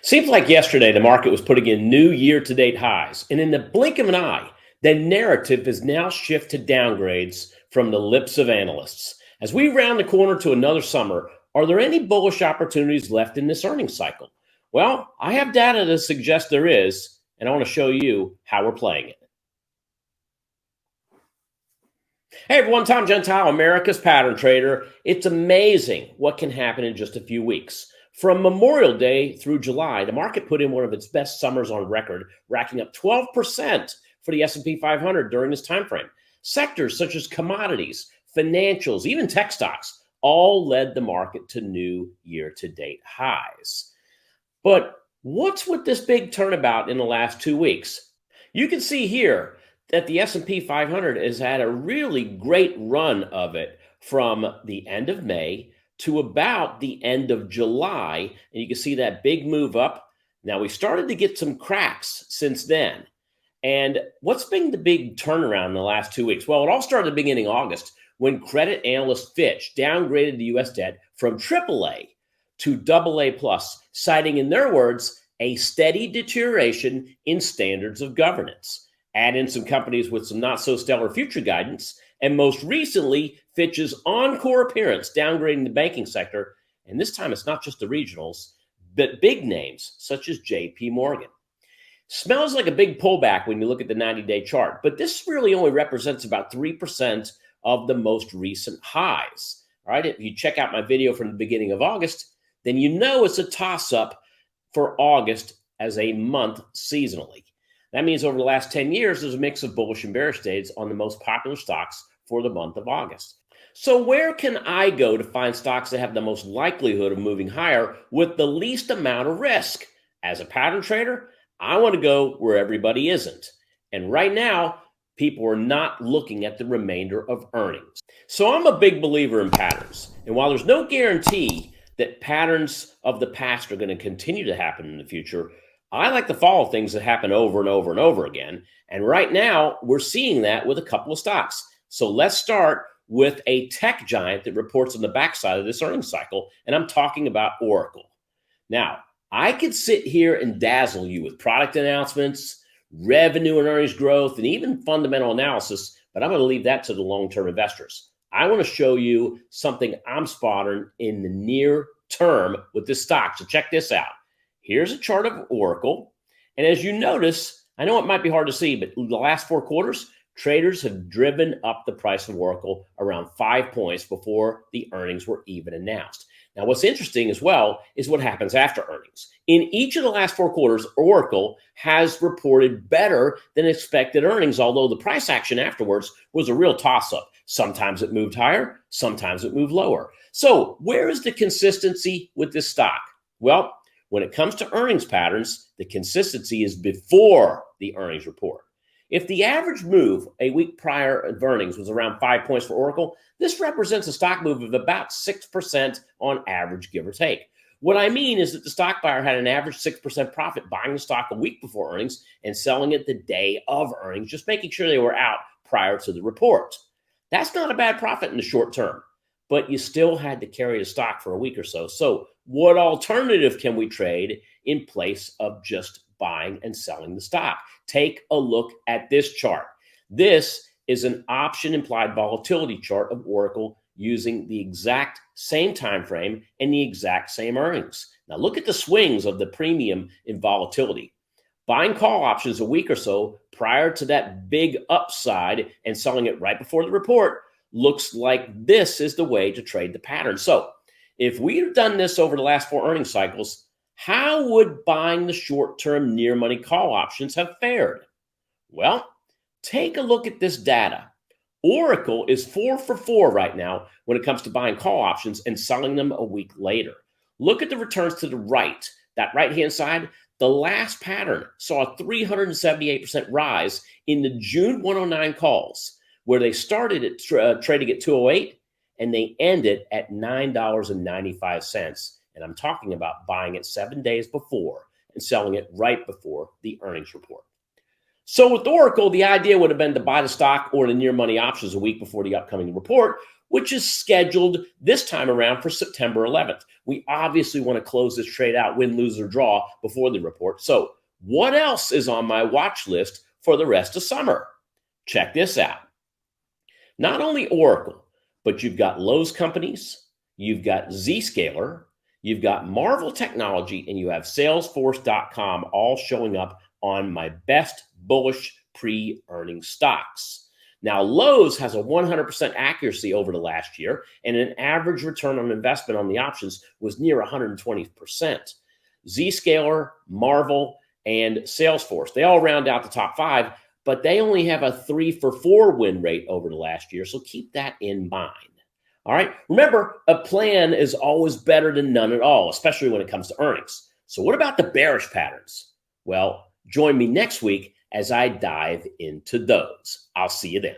Seems like yesterday the market was putting in new year-to-date highs, and in the blink of an eye, the narrative has now shifted to downgrades from the lips of analysts. As we round the corner to another summer, are there any bullish opportunities left in this earnings cycle? Well, I have data to suggest there is, and I want to show you how we're playing it. Hey everyone, Tom Gentile, America's pattern trader. It's amazing what can happen in just a few weeks. From Memorial Day through July, the market put in one of its best summers on record, racking up 12% for the S&P 500 during this time frame. Sectors such as commodities, financials, even tech stocks all led the market to new year-to-date highs. But what's with this big turnabout in the last 2 weeks? You can see here that the S&P 500 has had a really great run of it from the end of May to about the end of July. And you can see that big move up. Now, we started to get some cracks since then. And what's been the big turnaround in the last 2 weeks? Well, it all started at the beginning of August when credit analyst Fitch downgraded the U.S. debt from AAA to AA+, citing, in their words, a steady deterioration in standards of governance. Add in some companies with some not-so-stellar future guidance, and most recently, Fitch's encore appearance downgrading the banking sector, and this time it's not just the regionals, but big names such as J.P. Morgan. Smells like a big pullback when you look at the 90-day chart, but this really only represents about 3% of the most recent highs. All right, if you check out my video from the beginning of August, then you know it's a toss-up for August as a month seasonally. That means over the last 10 years, there's a mix of bullish and bearish days on the most popular stocks for the month of August. So where can I go to find stocks that have the most likelihood of moving higher with the least amount of risk? As a pattern trader, I want to go where everybody isn't. And right now, people are not looking at the remainder of earnings. So I'm a big believer in patterns. And while there's no guarantee that patterns of the past are going to continue to happen in the future, I like to follow things that happen over and over and over again. And right now, we're seeing that with a couple of stocks. So let's start with a tech giant that reports on the backside of this earnings cycle. And I'm talking about Oracle. Now, I could sit here and dazzle you with product announcements, revenue and earnings growth, and even fundamental analysis, but I'm going to leave that to the long-term investors. I want to show you something I'm spotting in the near term with this stock. So check this out. Here's a chart of Oracle. And as you notice, I know it might be hard to see, but the last 4 quarters, traders have driven up the price of Oracle around 5 points before the earnings were even announced. Now, what's interesting as well is what happens after earnings. In each of the last 4 quarters, Oracle has reported better than expected earnings, although the price action afterwards was a real toss-up. Sometimes it moved higher, sometimes it moved lower. So where is the consistency with this stock? Well, when it comes to earnings patterns, the consistency is before the earnings report. If the average move a week prior of earnings was around 5 points for Oracle, this represents a stock move of about 6% on average, give or take. What I mean is that the stock buyer had an average 6% profit buying the stock a week before earnings and selling it the day of earnings, just making sure they were out prior to the report. That's not a bad profit in the short term, but you still had to carry the stock for a week or so. So what alternative can we trade in place of just buying and selling the stock? Take a look at this chart. This is an option implied volatility chart of Oracle using the exact same time frame and the exact same earnings. Now look at the swings of the premium in volatility. Buying call options a week or so prior to that big upside and selling it right before the report looks like this is the way to trade the pattern. So if we've done this over the last 4 earnings cycles, how would buying the short-term near-money call options have fared? Well, take a look at this data. Oracle is 4 for 4 right now when it comes to buying call options and selling them a week later. Look at the returns to the right. That right-hand side, the last pattern saw a 378% rise in the June 109 calls, where they started at trading at 208 and they ended at $9.95. And I'm talking about buying it 7 days before and selling it right before the earnings report. So with Oracle, the idea would have been to buy the stock or the near money options a week before the upcoming report, which is scheduled this time around for September 11th. We obviously want to close this trade out, win, lose, or draw before the report. So what else is on my watch list for the rest of summer? Check this out. Not only Oracle, but you've got Lowe's companies, you've got Zscaler, you've got Marvel Technology, and you have Salesforce.com all showing up on my best bullish pre-earning stocks. Now, Lowe's has a 100% accuracy over the last year, and an average return on investment on the options was near 120%. Zscaler, Marvel, and Salesforce, they all round out the top 5, but they only have a 3 for 4 win rate over the last year, so keep that in mind. All right, remember, a plan is always better than none at all, especially when it comes to earnings. So what about the bearish patterns? Well, join me next week as I dive into those. I'll see you then.